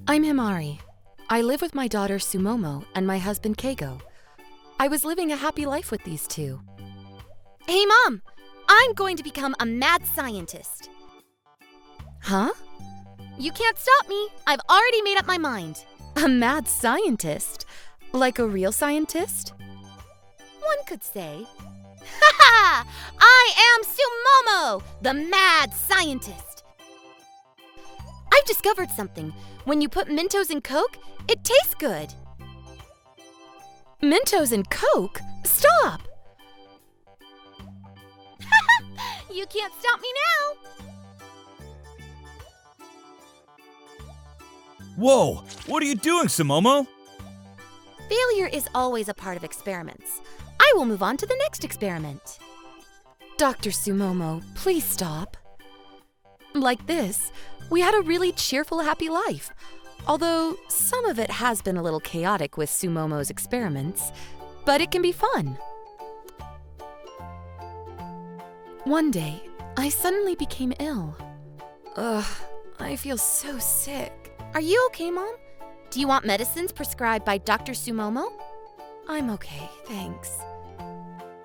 I'm Himari. I live with my daughter Sumomo and my husband Keigo. I was living a happy life with these two. Hey, Mom! I'm going to become a mad scientist. Huh? You can't stop me. I've already made up my mind. A mad scientist? Like a real scientist? One could say. Ha ha! I am Sumomo, the mad scientist. I've discovered something. When you put Mentos in Coke, it tastes good. Mentos in Coke? Stop! You can't stop me now. Whoa! What are you doing, Sumomo? Failure is always a part of experiments. I will move on to the next experiment. Dr. Sumomo, please stop. Like this, we had a really cheerful, happy life. Although some of it has been a little chaotic with Sumomo's experiments, but it can be fun. One day, I suddenly became ill. Ugh, I feel so sick. Are you okay, Mom? Do you want medicines prescribed by Dr. Sumomo? I'm okay, thanks.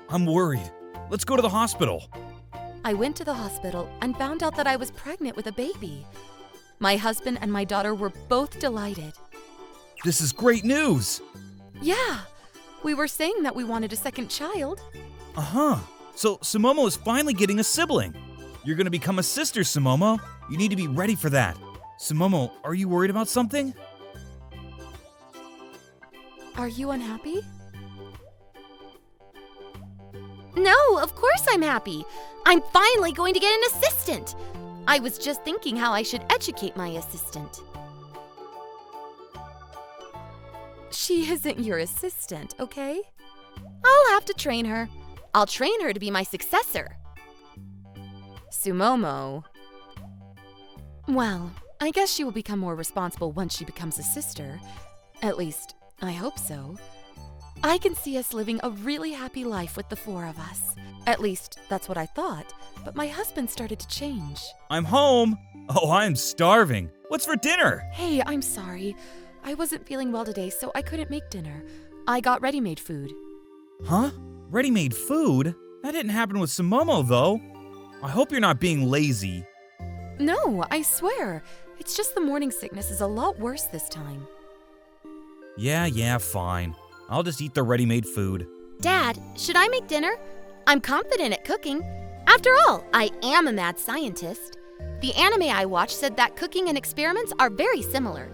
I'm worried. Let's go to the hospital. I went to the hospital and found out that I was pregnant with a baby. My husband and my daughter were both delighted. This is great news! Yeah, we were saying that we wanted a second child. Uh-huh. So Sumomo is finally getting a sibling. You're gonna become a sister, Sumomo. You need to be ready for that. Sumomo, are you worried about something? Are you unhappy? No, of course I'm happy. I'm finally going to get an assistant. I was just thinking how I should educate my assistant. She isn't your assistant, okay? I'll have to train her. I'll train her to be my successor. Sumomo. Well, I guess she will become more responsible once she becomes a sister. At least, I hope so. I can see us living a really happy life with the four of us. At least, that's what I thought, but my husband started to change. I'm home! Oh, I'm starving. What's for dinner? Hey, I'm sorry. I wasn't feeling well today, so I couldn't make dinner. I got ready-made food. Huh? Ready-made food? That didn't happen with Sumomo, though. I hope you're not being lazy. No, I swear. It's just the morning sickness is a lot worse this time. Yeah, fine. I'll just eat the ready-made food. Dad, should I make dinner? I'm confident at cooking. After all, I am a mad scientist. The anime I watched said that cooking and experiments are very similar.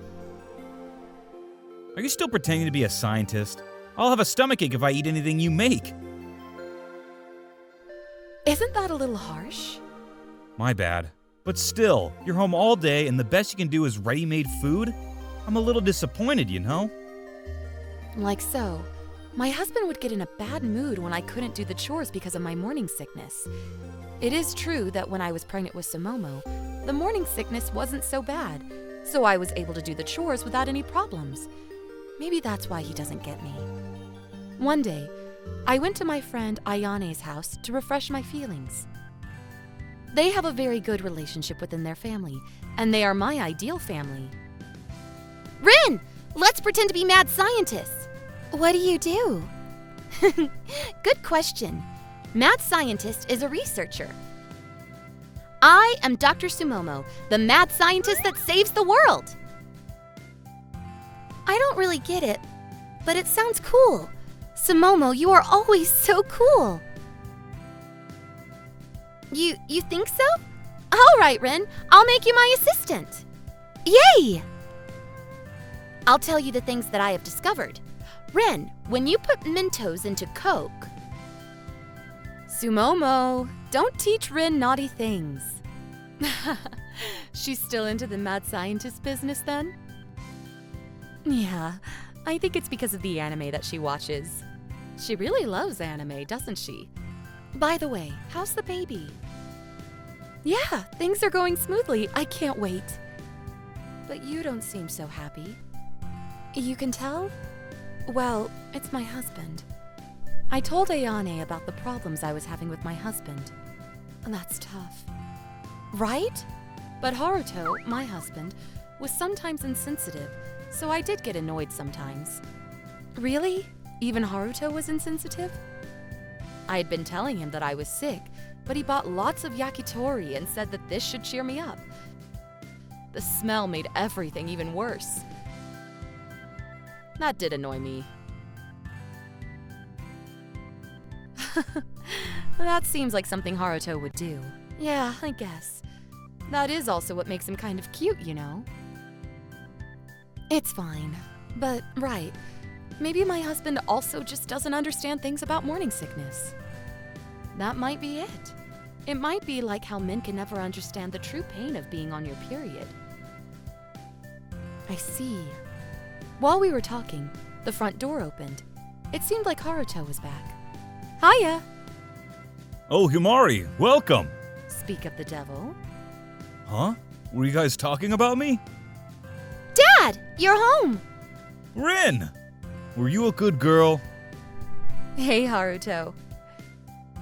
Are you still pretending to be a scientist? I'll have a stomachache if I eat anything you make. Isn't that a little harsh? My bad. But still, you're home all day and the best you can do is ready-made food? I'm a little disappointed, you know? Like so. My husband would get in a bad mood when I couldn't do the chores because of my morning sickness. It is true that when I was pregnant with Sumomo, the morning sickness wasn't so bad, so I was able to do the chores without any problems. Maybe that's why he doesn't get me. One day, I went to my friend Ayane's house to refresh my feelings. They have a very good relationship within their family, and they are my ideal family. Rin! Let's pretend to be mad scientists. What do you do? Good question. Mad scientist is a researcher. I am Dr. Sumomo, the mad scientist that saves the world. I don't really get it, but it sounds cool. Sumomo, you are always so cool. You think so? All right, Rin, I'll make you my assistant. Yay! I'll tell you the things that I have discovered. Rin, when you put Mentos into Coke... Sumomo, don't teach Rin naughty things. She's still into the mad scientist business then? Yeah, I think it's because of the anime that she watches. She really loves anime, doesn't she? By the way, how's the baby? Yeah, things are going smoothly. I can't wait. But you don't seem so happy. You can tell? Well, it's my husband. I told Ayane about the problems I was having with my husband. That's tough. Right? But Haruto, my husband, was sometimes insensitive, so I did get annoyed sometimes. Really? Even Haruto was insensitive? I had been telling him that I was sick, but he bought lots of yakitori and said that this should cheer me up. The smell made everything even worse. That did annoy me. That seems like something Haruto would do. Yeah, I guess. That is also what makes him kind of cute, you know? It's fine. But, right, maybe my husband also just doesn't understand things about morning sickness. That might be it. It might be like how men can never understand the true pain of being on your period. I see. While we were talking, the front door opened. It seemed like Haruto was back. Hiya! Oh, Himari, welcome! Speak of the devil. Huh? Were you guys talking about me? Dad, you're home! Rin! Were you a good girl? Hey, Haruto.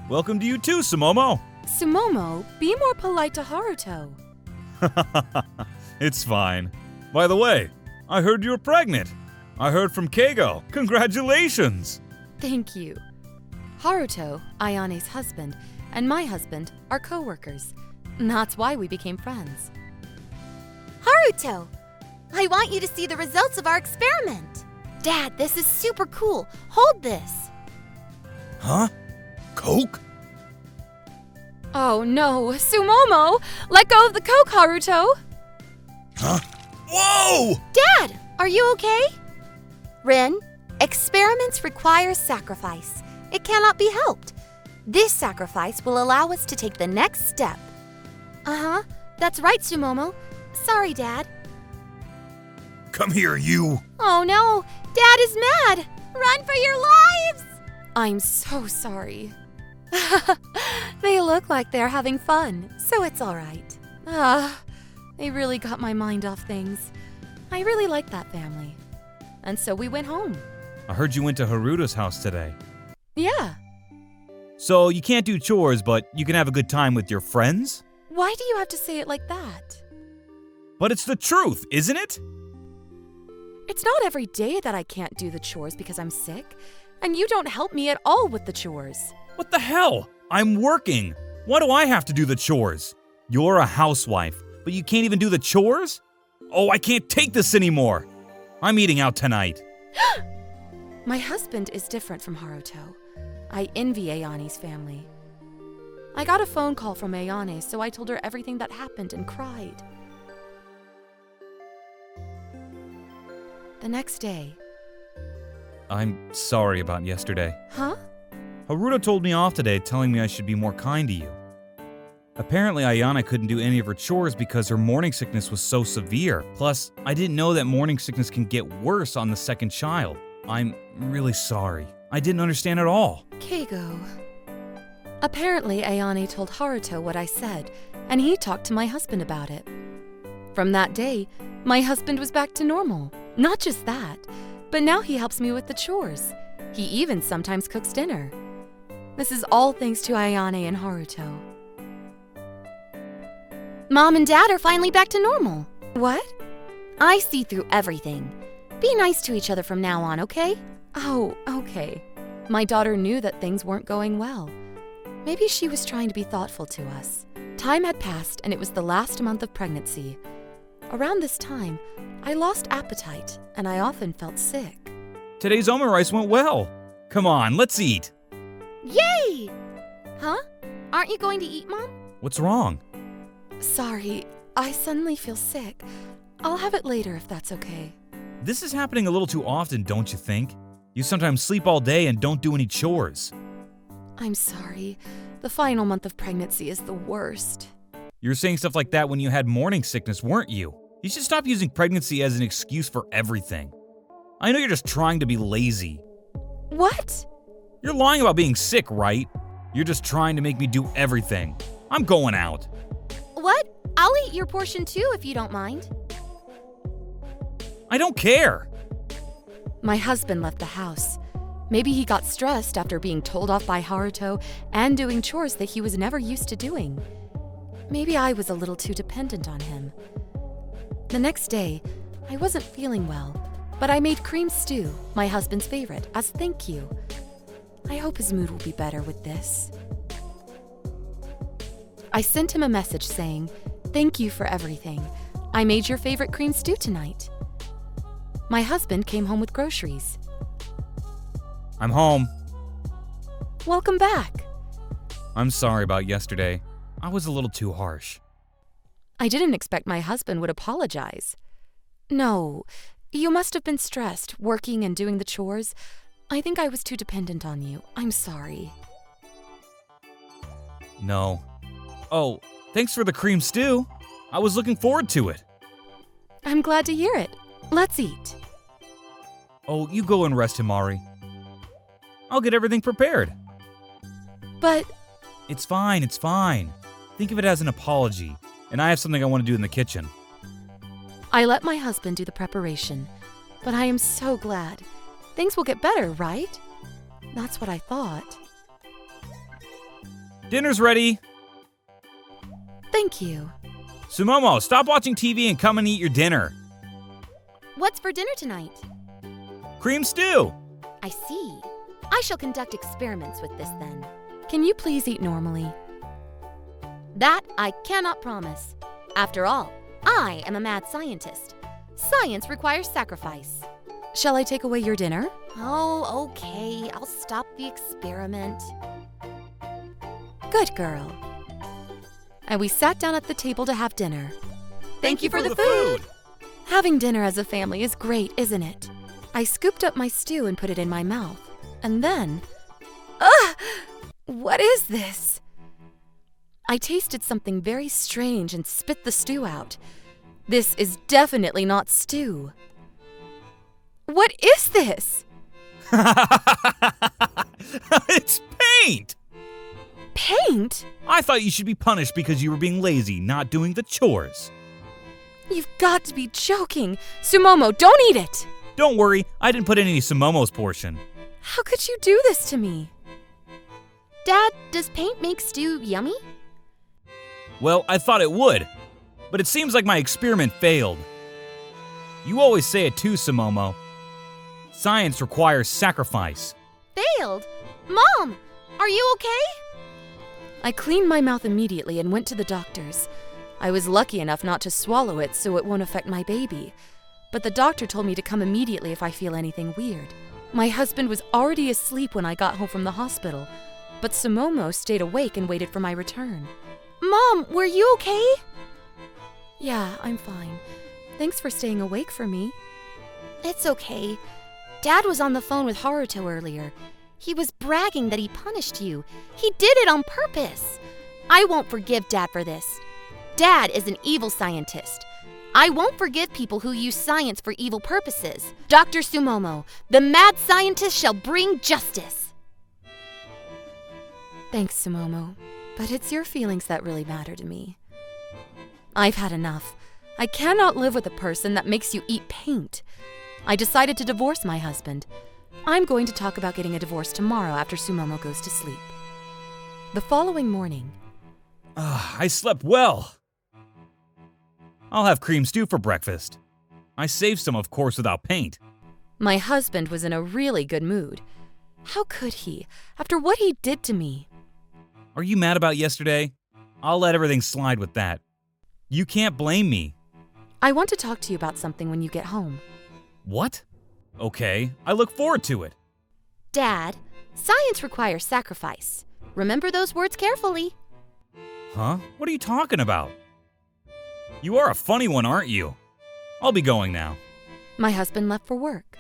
Welcome to you too, Sumomo! Sumomo, be more polite to Haruto. It's fine. By the way, I heard you're pregnant. I heard from Keigo. Congratulations! Thank you. Haruto, Ayane's husband, and my husband are co-workers. That's why we became friends. Haruto, I want you to see the results of our experiment. Dad, this is super cool. Hold this. Huh? Coke? Oh no, Sumomo! Let go of the Coke, Haruto! Huh? Whoa! Dad, are you okay? Rin, experiments require sacrifice. It cannot be helped. This sacrifice will allow us to take the next step. Uh-huh, that's right, Sumomo. Sorry, Dad. Come here, you! Oh no, Dad is mad! Run for your lives! I'm so sorry. They look like they're having fun, so it's all right. They really got my mind off things. I really like that family. And so we went home. I heard you went to Haruto's house today. Yeah. So you can't do chores, but you can have a good time with your friends? Why do you have to say it like that? But it's the truth, isn't it? It's not every day that I can't do the chores because I'm sick, and you don't help me at all with the chores. What the hell? I'm working. Why do I have to do the chores? You're a housewife, but you can't even do the chores? Oh, I can't take this anymore. I'm eating out tonight. My husband is different from Haruto. I envy Ayane's family. I got a phone call from Ayane, so I told her everything that happened and cried. The next day. I'm sorry about yesterday. Huh? Haruto told me off today, telling me I should be more kind to you. Apparently, Ayane couldn't do any of her chores because her morning sickness was so severe. Plus, I didn't know that morning sickness can get worse on the second child. I'm really sorry. I didn't understand at all. Keigo. Apparently, Ayane told Haruto what I said, and he talked to my husband about it. From that day, my husband was back to normal. Not just that, but now he helps me with the chores. He even sometimes cooks dinner. This is all thanks to Ayane and Haruto. Mom and Dad are finally back to normal. What? I see through everything. Be nice to each other from now on, okay? Oh, okay. My daughter knew that things weren't going well. Maybe she was trying to be thoughtful to us. Time had passed, and it was the last month of pregnancy. Around this time, I lost appetite, and I often felt sick. Today's omurice went well. Come on, let's eat. Yay! Huh? Aren't you going to eat, Mom? What's wrong? Sorry, I suddenly feel sick. I'll have it later if that's okay. This is happening a little too often, don't you think? You sometimes sleep all day and don't do any chores. I'm sorry. The final month of pregnancy is the worst. You were saying stuff like that when you had morning sickness, weren't you? You should stop using pregnancy as an excuse for everything. I know you're just trying to be lazy. What? You're lying about being sick, right? You're just trying to make me do everything. I'm going out. What? I'll eat your portion too if you don't mind. I don't care. My husband left the house. Maybe he got stressed after being told off by Haruto and doing chores that he was never used to doing. Maybe I was a little too dependent on him. The next day, I wasn't feeling well, but I made cream stew, my husband's favorite, as thank you. I hope his mood will be better with this. I sent him a message saying, "Thank you for everything. I made your favorite cream stew tonight." My husband came home with groceries. I'm home. Welcome back. I'm sorry about yesterday. I was a little too harsh. I didn't expect my husband would apologize. No, you must have been stressed, working and doing the chores. I think I was too dependent on you. I'm sorry. No. Oh, thanks for the cream stew. I was looking forward to it. I'm glad to hear it. Let's eat. Oh, you go and rest, Himari. I'll get everything prepared. But It's fine, it's fine. Think of it as an apology, and I have something I want to do in the kitchen. I let my husband do the preparation, but I am so glad. Things will get better, right? That's what I thought. Dinner's ready. Thank you. Sumomo, stop watching TV and come and eat your dinner. What's for dinner tonight? Cream stew. I see. I shall conduct experiments with this then. Can you please eat normally? That I cannot promise. After all, I am a mad scientist. Science requires sacrifice. Shall I take away your dinner? Oh, okay. I'll stop the experiment. Good girl. And we sat down at the table to have dinner. Thank you for the food. Having dinner as a family is great, isn't it? I scooped up my stew and put it in my mouth. And then... Ugh! What is this? I tasted something very strange and spit the stew out. This is definitely not stew. What is this? It's paint! Paint? I thought you should be punished because you were being lazy, not doing the chores. You've got to be joking. Sumomo, don't eat it! Don't worry, I didn't put any Sumomo's portion. How could you do this to me? Dad, does paint make stew yummy? Well, I thought it would, but it seems like my experiment failed. You always say it too, Sumomo. Science requires sacrifice. Failed? Mom, are you okay? I cleaned my mouth immediately and went to the doctor's. I was lucky enough not to swallow it so it won't affect my baby. But the doctor told me to come immediately if I feel anything weird. My husband was already asleep when I got home from the hospital, but Sumomo stayed awake and waited for my return. Mom, were you okay? Yeah, I'm fine. Thanks for staying awake for me. It's okay. Dad was on the phone with Haruto earlier. He was bragging that he punished you. He did it on purpose. I won't forgive Dad for this. Dad is an evil scientist. I won't forgive people who use science for evil purposes. Dr. Sumomo, the mad scientist shall bring justice. Thanks, Sumomo, but it's your feelings that really matter to me. I've had enough. I cannot live with a person that makes you eat paint. I decided to divorce my husband. I'm going to talk about getting a divorce tomorrow after Sumomo goes to sleep. The following morning... I slept well. I'll have cream stew for breakfast. I saved some, of course, without paint. My husband was in a really good mood. How could he, after what he did to me? Are you mad about yesterday? I'll let everything slide with that. You can't blame me. I want to talk to you about something when you get home. What? Okay, I look forward to it. Dad, science requires sacrifice. Remember those words carefully. Huh? What are you talking about? You are a funny one, aren't you? I'll be going now. My husband left for work.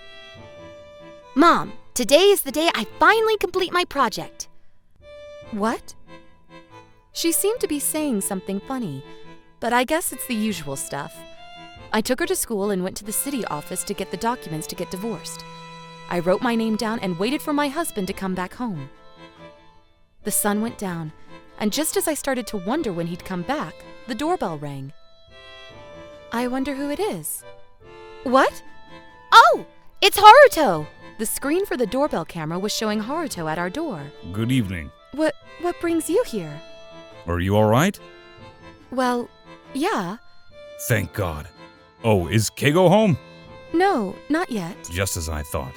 Mom, today is the day I finally complete my project. What? She seemed to be saying something funny, but I guess it's the usual stuff. I took her to school and went to the city office to get the documents to get divorced. I wrote my name down and waited for my husband to come back home. The sun went down, and just as I started to wonder when he'd come back, the doorbell rang. I wonder who it is. What? Oh, it's Haruto! The screen for the doorbell camera was showing Haruto at our door. Good evening. What brings you here? Are you all right? Well, yeah. Thank God. Oh, is Keigo home? No, not yet. Just as I thought.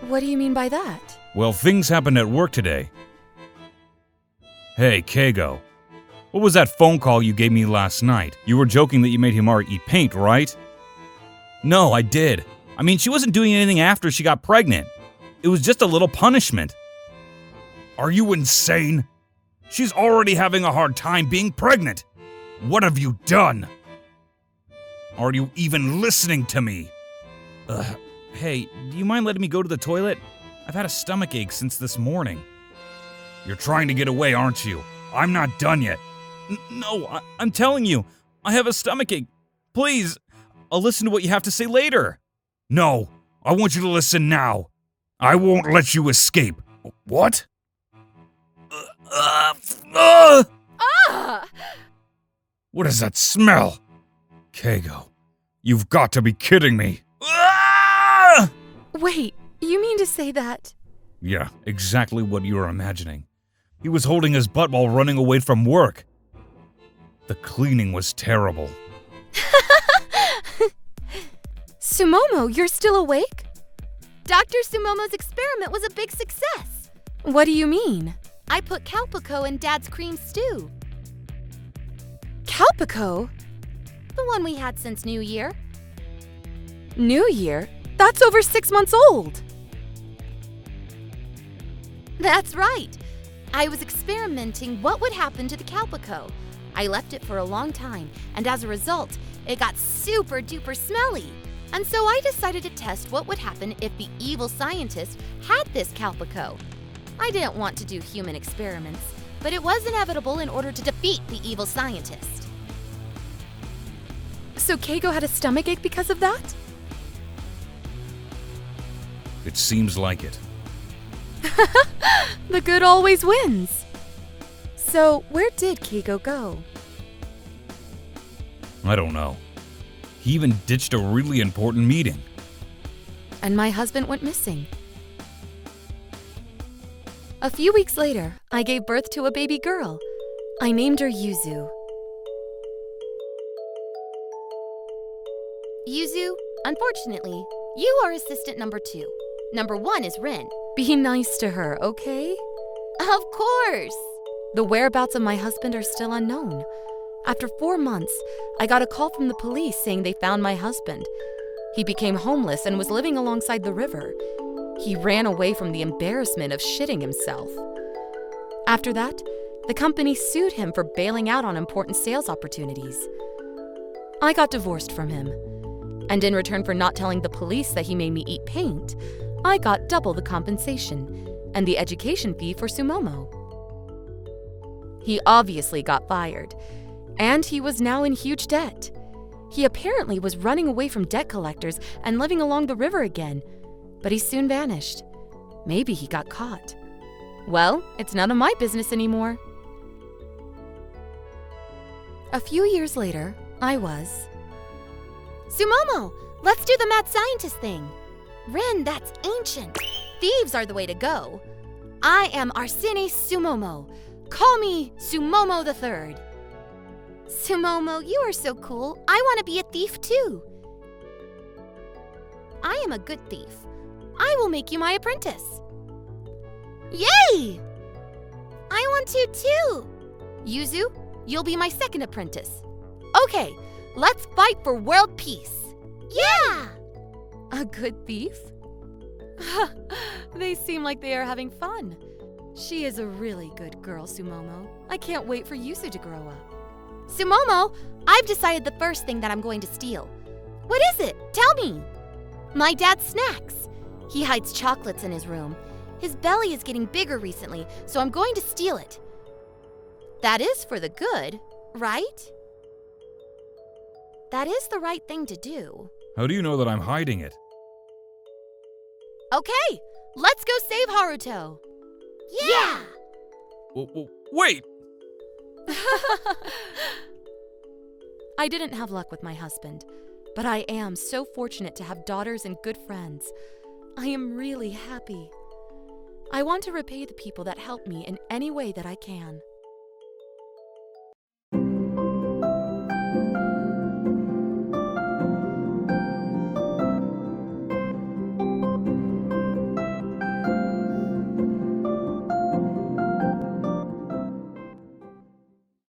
What do you mean by that? Well, things happened at work today. Hey, Keigo. What was that phone call you gave me last night? You were joking that you made Himari eat paint, right? No, I did. I mean, she wasn't doing anything after she got pregnant. It was just a little punishment. Are you insane? She's already having a hard time being pregnant. What have you done? Are you even listening to me? Hey, do you mind letting me go to the toilet? I've had a stomachache since this morning. You're trying to get away, aren't you? I'm not done yet. No, I'm telling you, I have a stomachache. Please, I'll listen to what you have to say later. No, I want you to listen now. I won't let you escape. What? What is that smell? Keigo, you've got to be kidding me. Wait, you mean to say that? Yeah, exactly what you were imagining. He was holding his butt while running away from work. The cleaning was terrible. Sumomo, you're still awake? Dr. Sumomo's experiment was a big success. What do you mean? I put Calpico in Dad's cream stew. Calpico? The one we had since New Year. New Year? That's over 6 months old. That's right. I was experimenting what would happen to the Calpico. I left it for a long time, and as a result, it got super duper smelly. And so I decided to test what would happen if the evil scientist had this Calpico. I didn't want to do human experiments, but it was inevitable in order to defeat the evil scientist. So Keigo had a stomachache because of that? It seems like it. The good always wins. So where did Keigo go? I don't know. He even ditched a really important meeting. And my husband went missing. A few weeks later, I gave birth to a baby girl. I named her Yuzu. Yuzu, unfortunately, you are assistant number 2. Number 1 is Rin. Be nice to her, okay? Of course! The whereabouts of my husband are still unknown. After 4 months, I got a call from the police saying they found my husband. He became homeless and was living alongside the river. He ran away from the embarrassment of shitting himself. After that, the company sued him for bailing out on important sales opportunities. I got divorced from him. And in return for not telling the police that he made me eat paint, I got double the compensation and the education fee for Sumomo. He obviously got fired, and he was now in huge debt. He apparently was running away from debt collectors and living along the river again, but he soon vanished. Maybe he got caught. Well, it's none of my business anymore. A few years later, I was... Sumomo, let's do the mad scientist thing. Rin, that's ancient. Thieves are the way to go. I am Arsene Sumomo. Call me Sumomo the Third. Sumomo, you are so cool. I want to be a thief too. I am a good thief. I will make you my apprentice. Yay! I want to too. Yuzu, you'll be my second apprentice. Okay, let's fight for world peace. Yeah! A good thief? They seem like they are having fun. She is a really good girl, Sumomo. I can't wait for Yuzu to grow up. Sumomo, I've decided the first thing that I'm going to steal. What is it? Tell me. My dad's snacks. He hides chocolates in his room. His belly is getting bigger recently, so I'm going to steal it. That is for the good, right? That is the right thing to do. How do you know that I'm hiding it? Okay, let's go save Haruto. Yeah! Wait! I didn't have luck with my husband, but I am so fortunate to have daughters and good friends. I am really happy. I want to repay the people that helped me in any way that I can.